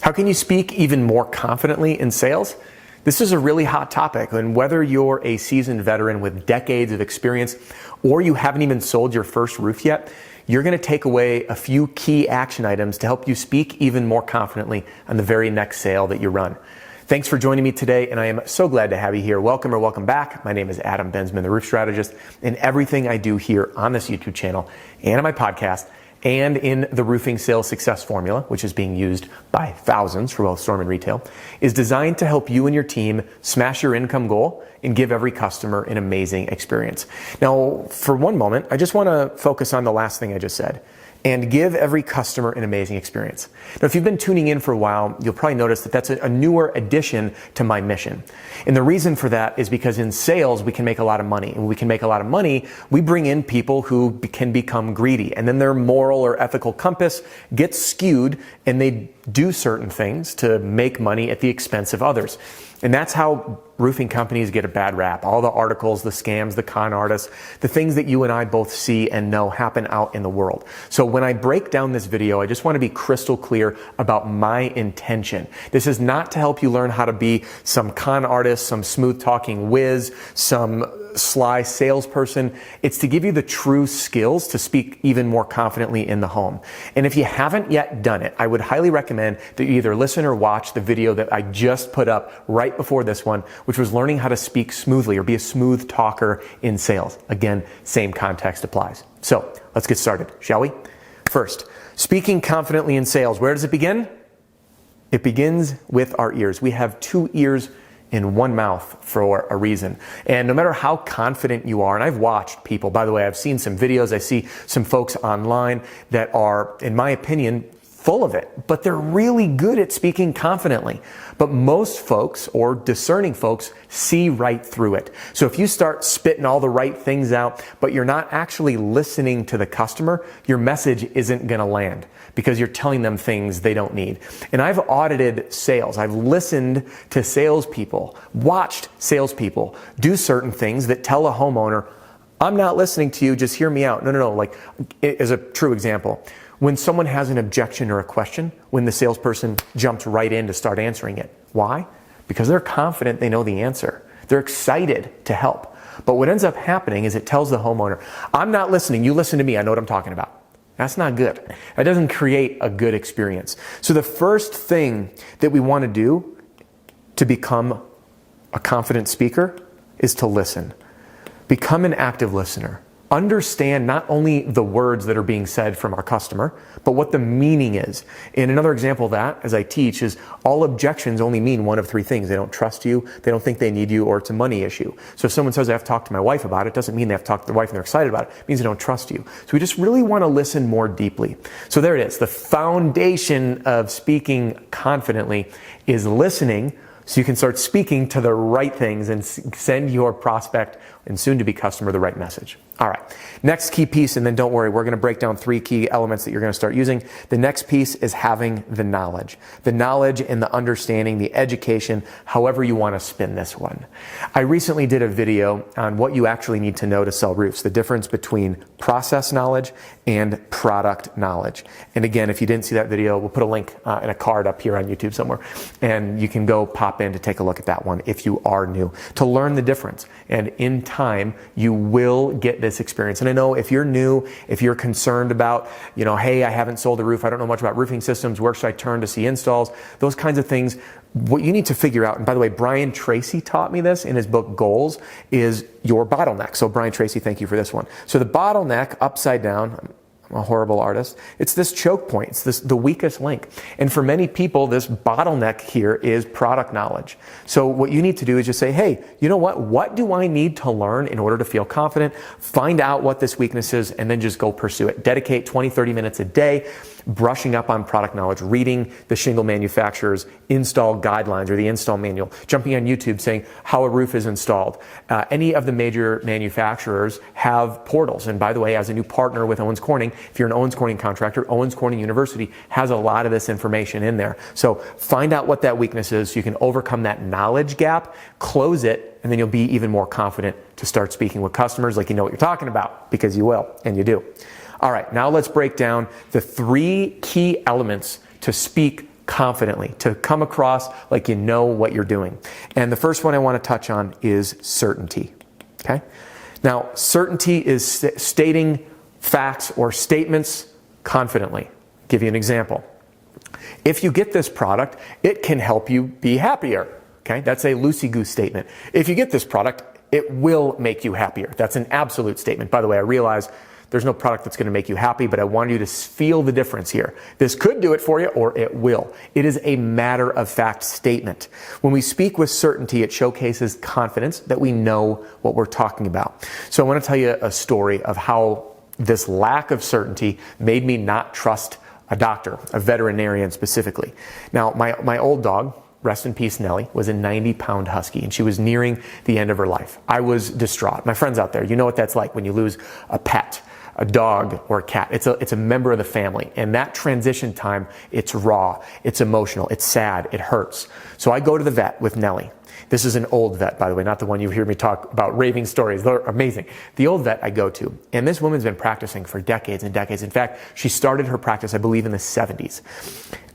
How can you speak even more confidently in sales? This is a really hot topic, and whether you're a seasoned veteran with decades of experience or you haven't even sold your first roof yet, you're going to take away a few key action items to help you speak even more confidently on the very next sale that you run. Thanks for joining me today, and I am so glad to have you here. Welcome or welcome back. My name is Adam Bensman, the Roof Strategist, and everything I do here on this YouTube channel and on my podcast and in the Roofing Sales Success Formula, which is being used by thousands for both storm and retail, is designed to help you and your team smash your income goal and give every customer an amazing experience. Now, for one moment, I just want to focus on the last thing I just said, and give every customer an amazing experience. Now, if you've been tuning in for a while, you'll probably notice that that's a newer addition to my mission. And the reason for that is because in sales, we can make a lot of money. And when we can make a lot of money, we bring in people who can become greedy. And then their moral or ethical compass gets skewed and they do certain things to make money at the expense of others. And that's how roofing companies get a bad rap. All the articles, the scams, the con artists, the things that you and I both see and know happen out in the world. So when I break down this video, I just want to be crystal clear about my intention. This is not to help you learn how to be some con artist, some smooth talking whiz, some sly salesperson. It's to give you the true skills to speak even more confidently in the home. And if you haven't yet done it, I would highly recommend that you either listen or watch the video that I just put up right before this one, which was learning how to speak smoothly or be a smooth talker in sales. Again, same context applies. So let's get started, shall we? First, speaking confidently in sales. Where does it begin? It begins with our ears. We have two ears in one mouth for a reason. And no matter how confident you are, and I've watched people, by the way, I've seen some videos, I see some folks online that are, in my opinion, full of it, but they're really good at speaking confidently. But most folks, or discerning folks, see right through it. So if you start spitting all the right things out, but you're not actually listening to the customer, your message isn't going to land because you're telling them things they don't need. And I've audited sales. I've listened to salespeople, watched salespeople do certain things that tell a homeowner, I'm not listening to you, just hear me out. No. Like, as a true example, when someone has an objection or a question, when the salesperson jumps right in to start answering it. Why? Because they're confident they know the answer. They're excited to help. But what ends up happening is it tells the homeowner, I'm not listening, you listen to me, I know what I'm talking about. That's not good. That doesn't create a good experience. So the first thing that we want to do to become a confident speaker is to listen. Become an active listener. Understand not only the words that are being said from our customer, but what the meaning is. And another example of that, as I teach, is all objections only mean one of three things. They don't trust you, they don't think they need you, or it's a money issue. So if someone says, I have to talk to my wife about it, doesn't mean they have to talk to their wife and they're excited about it. It means they don't trust you. So we just really want to listen more deeply. So there it is. The foundation of speaking confidently is listening, so you can start speaking to the right things and send your prospect and soon-to-be customer the right message. All right, next key piece, and then don't worry, we're going to break down three key elements that you're going to start using. The next piece is having the knowledge. The knowledge and the understanding, the education, however you want to spin this one. I recently did a video on what you actually need to know to sell roofs, the difference between process knowledge and product knowledge. And again, if you didn't see that video, we'll put a link in a card up here on YouTube somewhere, and you can go pop in to take a look at that one if you are new, to learn the difference. And in time, you will get this experience. And I know if you're new, if you're concerned about, hey, I haven't sold a roof, I don't know much about roofing systems, where should I turn to see installs, those kinds of things, what you need to figure out, and by the way, Brian Tracy taught me this in his book Goals, is your bottleneck. So Brian Tracy, thank you for this one. So the bottleneck, upside down, I'm a horrible artist. It's this choke point. It's the weakest link. And for many people, this bottleneck here is product knowledge. So what you need to do is just say, hey, you know what? What do I need to learn in order to feel confident? Find out what this weakness is and then just go pursue it. Dedicate 20, 30 minutes a day brushing up on product knowledge, reading the shingle manufacturer's install guidelines or the install manual, jumping on YouTube saying how a roof is installed. Any of the major manufacturers have portals. And by the way, as a new partner with Owens Corning, if you're an Owens Corning contractor, Owens Corning University has a lot of this information in there. So find out what that weakness is so you can overcome that knowledge gap, close it, and then you'll be even more confident to start speaking with customers like you know what you're talking about, because you will, and you do. All right, now let's break down the 3 key elements to speak confidently, to come across like you know what you're doing. And the first one I want to touch on is certainty. Okay? Now, certainty is stating facts or statements confidently. Give you an example. If you get this product, it can help you be happier. Okay? That's a loosey-goose statement. If you get this product, it will make you happier. That's an absolute statement. By the way, I realize there's no product that's going to make you happy, but I want you to feel the difference here. This could do it for you, or it will. It is a matter of fact statement. When we speak with certainty, it showcases confidence that we know what we're talking about. So I want to tell you a story of how this lack of certainty made me not trust a doctor, a veterinarian specifically. Now, my old dog, rest in peace, Nellie, was a 90-pound husky, and she was nearing the end of her life. I was distraught. My friends out there, you know what that's like when you lose a pet, a dog or a cat. It's a member of the family. And that transition time, it's raw, it's emotional, it's sad, it hurts. So I go to the vet with Nellie. This is an old vet, by the way, not the one you hear me talk about raving stories. They're amazing. The old vet I go to, and this woman's been practicing for decades and decades. In fact, she started her practice, I believe, in the 70s.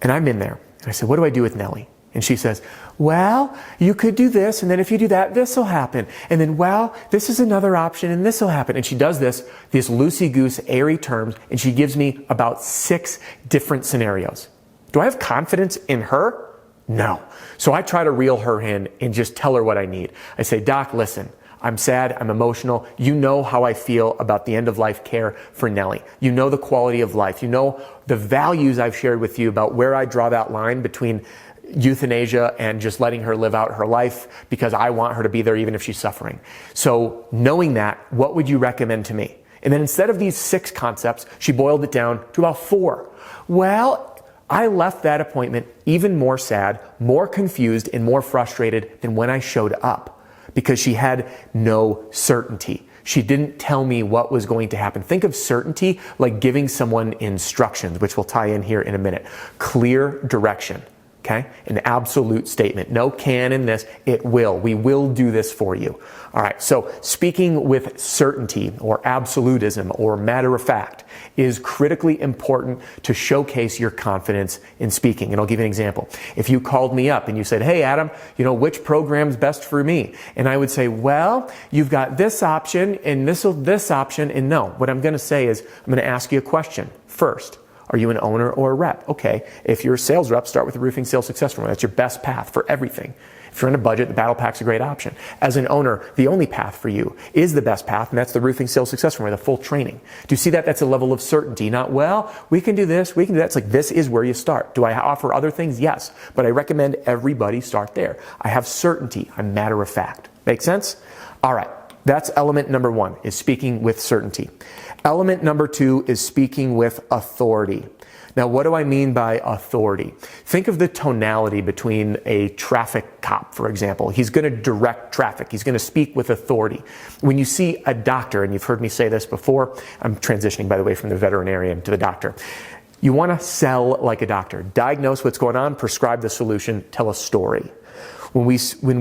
And I'm in there, and I said, what do I do with Nellie? And she says, well, you could do this, and then if you do that, this will happen. And then, well, this is another option, and this will happen. And she does these loosey-goose, airy terms, and she gives me about 6 different scenarios. Do I have confidence in her? No. So I try to reel her in and just tell her what I need. I say, Doc, listen, I'm sad, I'm emotional. You know how I feel about the end-of-life care for Nellie. You know the quality of life. You know the values I've shared with you about where I draw that line between euthanasia and just letting her live out her life because I want her to be there even if she's suffering. So knowing that, what would you recommend to me? And then instead of these 6 concepts, she boiled it down to about 4. Well, I left that appointment even more sad, more confused, and more frustrated than when I showed up because she had no certainty. She didn't tell me what was going to happen. Think of certainty like giving someone instructions, which we'll tie in here in a minute. Clear direction. Okay? An absolute statement. No can in this. It will. We will do this for you. All right. So speaking with certainty or absolutism or matter of fact is critically important to showcase your confidence in speaking. And I'll give you an example. If you called me up and you said, hey, Adam, which program's best for me? And I would say, well, you've got this option and this option. And no, what I'm going to say is I'm going to ask you a question first. Are you an owner or a rep? Okay, if you're a sales rep, start with the Roofing Sales Success Formula. That's your best path for everything. If you're in a budget, the Battle Pack's a great option. As an owner, the only path for you is the best path, and that's the Roofing Sales Success Formula, the full training. Do you see that? That's a level of certainty. Not, well, we can do this, we can do that. It's like, this is where you start. Do I offer other things? Yes. But I recommend everybody start there. I have certainty. I'm matter of fact. Make sense? All right. That's element number 1, is speaking with certainty. Element number 2 is speaking with authority. Now, what do I mean by authority? Think of the tonality between a traffic cop, for example. He's going to direct traffic. He's going to speak with authority. When you see a doctor, and you've heard me say this before, I'm transitioning, by the way, from the veterinarian to the doctor. You want to sell like a doctor. Diagnose what's going on, prescribe the solution, tell a story. When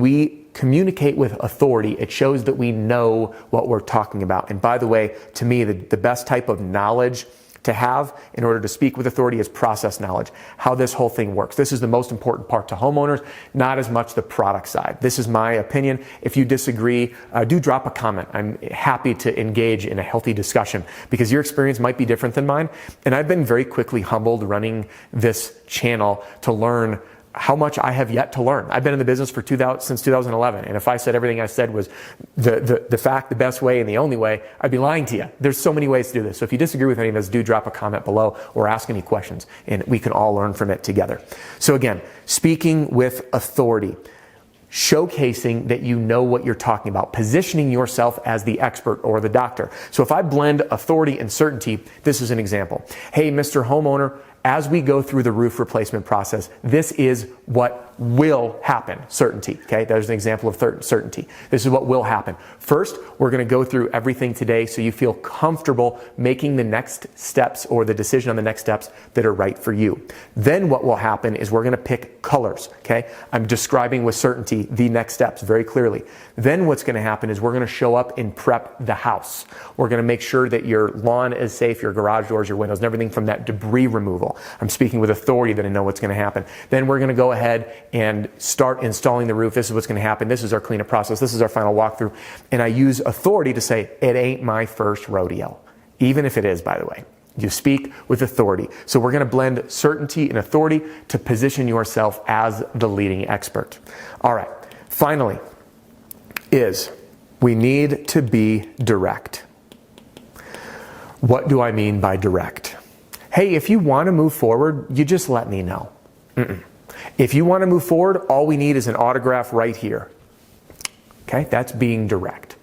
we communicate with authority, it shows that we know what we're talking about. And by the way, to me, the best type of knowledge to have in order to speak with authority is process knowledge, how this whole thing works. This is the most important part to homeowners, not as much the product side. This is my opinion. If you disagree, do drop a comment. I'm happy to engage in a healthy discussion because your experience might be different than mine. And I've been very quickly humbled running this channel to learn how much I have yet to learn. I've been in the business since 2011, and if I said everything I said was the fact, the best way, and the only way, I'd be lying to you. There's so many ways to do this. So if you disagree with any of this, do drop a comment below or ask any questions, and we can all learn from it together. So again, speaking with authority, showcasing that you know what you're talking about, positioning yourself as the expert or the doctor. So if I blend authority and certainty, this is an example. Hey, Mr. Homeowner, as we go through the roof replacement process, this is what will happen. Certainty, okay? There's an example of certainty. This is what will happen. First, we're going to go through everything today so you feel comfortable making the next steps or the decision on the next steps that are right for you. Then what will happen is we're going to pick colors, okay? I'm describing with certainty the next steps very clearly. Then what's going to happen is we're going to show up and prep the house. We're going to make sure that your lawn is safe, your garage doors, your windows, and everything from that debris removal. I'm speaking with authority that I know what's going to happen. Then we're going to go ahead and start installing the roof. This is what's going to happen. This is our cleanup process. This is our final walkthrough. And I use authority to say, it ain't my first rodeo. Even if it is, by the way. You speak with authority. So we're going to blend certainty and authority to position yourself as the leading expert. All right. Finally, we need to be direct. What do I mean by direct? Hey, if you want to move forward, you just let me know. If you want to move forward, all we need is an autograph right here. Okay, that's being direct.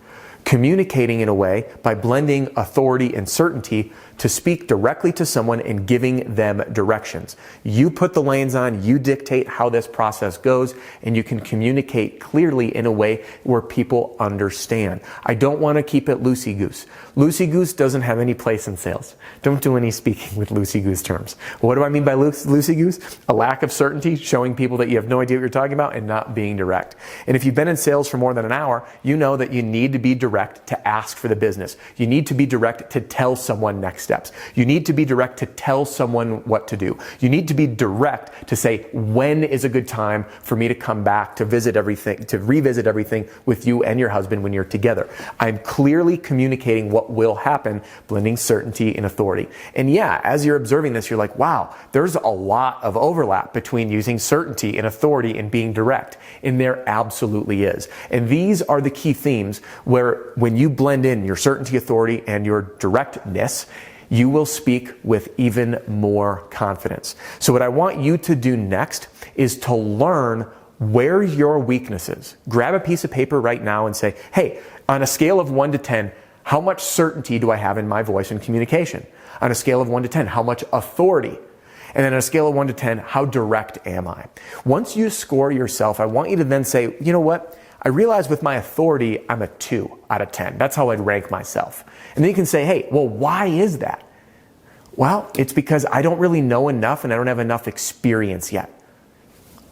Communicating in a way by blending authority and certainty to speak directly to someone and giving them directions. You put the lanes on, you dictate how this process goes, and you can communicate clearly in a way where people understand. I don't want to keep it loosey-goose. Loosey-goose doesn't have any place in sales. Don't do any speaking with loosey-goose terms. What do I mean by loosey-goose? A lack of certainty, showing people that you have no idea what you're talking about, and not being direct. And if you've been in sales for more than an hour, you know that you need to be direct to ask for the business. You need to be direct to tell someone next steps. You need to be direct to tell someone what to do. You need to be direct to say, when is a good time for me to come back to revisit everything with you and your husband when you're together. I'm clearly communicating what will happen, blending certainty and authority. And yeah, as you're observing this, you're like, wow, there's a lot of overlap between using certainty and authority and being direct. And there absolutely is. And these are the key themes where when you blend in your certainty, authority, and your directness, you will speak with even more confidence. So what I want you to do next is to learn where your weaknesses. Grab a piece of paper right now and say, hey, on a scale of 1 to 10, how much certainty do I have in my voice and communication? On a scale of 1 to 10, how much authority? And then on a scale of 1 to 10, how direct am I? Once you score yourself, I want you to then say, you know what? I realize with my authority, I'm a 2 out of 10. That's how I'd rank myself. And then you can say, hey, well, why is that? Well, it's because I don't really know enough and I don't have enough experience yet.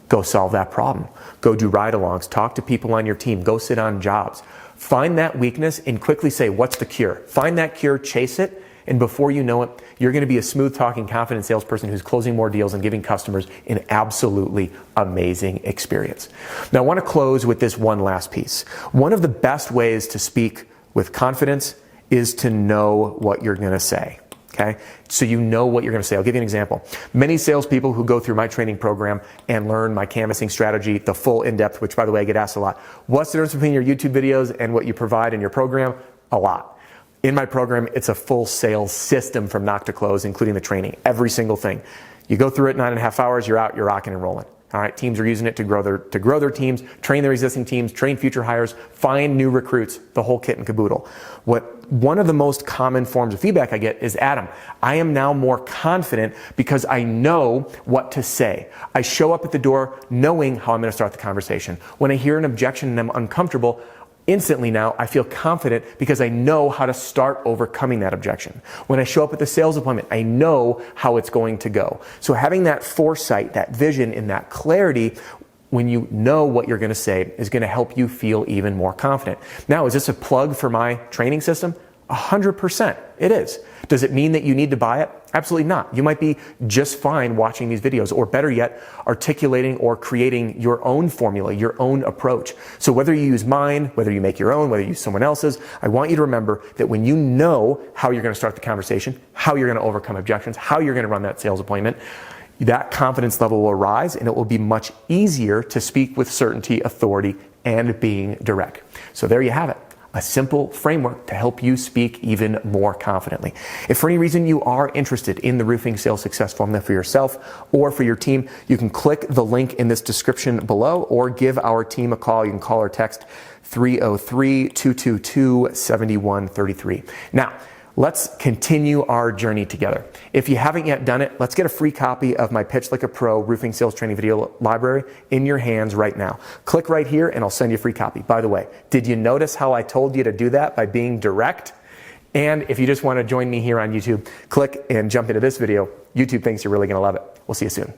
Go solve that problem. Go do ride-alongs. Talk to people on your team. Go sit on jobs. Find that weakness and quickly say, what's the cure? Find that cure, chase it, and before you know it, you're going to be a smooth-talking, confident salesperson who's closing more deals and giving customers an absolutely amazing experience. Now, I want to close with this one last piece. One of the best ways to speak with confidence is to know what you're going to say. Okay? So you know what you're going to say. I'll give you an example. Many salespeople who go through my training program and learn my canvassing strategy, the full in-depth, which by the way, I get asked a lot. What's the difference between your YouTube videos and what you provide in your program? A lot. In my program, it's a full sales system from knock to close, including the training, every single thing. You go through it 9.5 hours, you're out, you're rocking and rolling. All right, teams are using it to grow their teams, train their existing teams, train future hires, find new recruits, the whole kit and caboodle. One of the most common forms of feedback I get is, Adam, I am now more confident because I know what to say. I show up at the door knowing how I'm going to start the conversation. When I hear an objection and I'm uncomfortable, instantly now I feel confident because I know how to start overcoming that objection. When I show up at the sales appointment, I know how it's going to go. So having that foresight, that vision, and that clarity when you know what you're going to say is going to help you feel even more confident. Now, is this a plug for my training system? 100%. It is. Does it mean that you need to buy it? Absolutely not. You might be just fine watching these videos, or better yet, articulating or creating your own formula, your own approach. So whether you use mine, whether you make your own, whether you use someone else's, I want you to remember that when you know how you're going to start the conversation, how you're going to overcome objections, how you're going to run that sales appointment, that confidence level will rise and it will be much easier to speak with certainty, authority, and being direct. So there you have it. A simple framework to help you speak even more confidently. If for any reason you are interested in the Roofing Sales Success Formula for yourself or for your team, you can click the link in this description below or give our team a call. You can call or text 303-222-7133. Now, Let's continue our journey together. If you haven't yet done it, let's get a free copy of my Pitch Like a Pro roofing sales training video library in your hands right now. Click right here and I'll send you a free copy. By the way, did you notice how I told you to do that by being direct? And if you just want to join me here on YouTube, click and jump into this video. YouTube thinks you're really going to love it. We'll see you soon.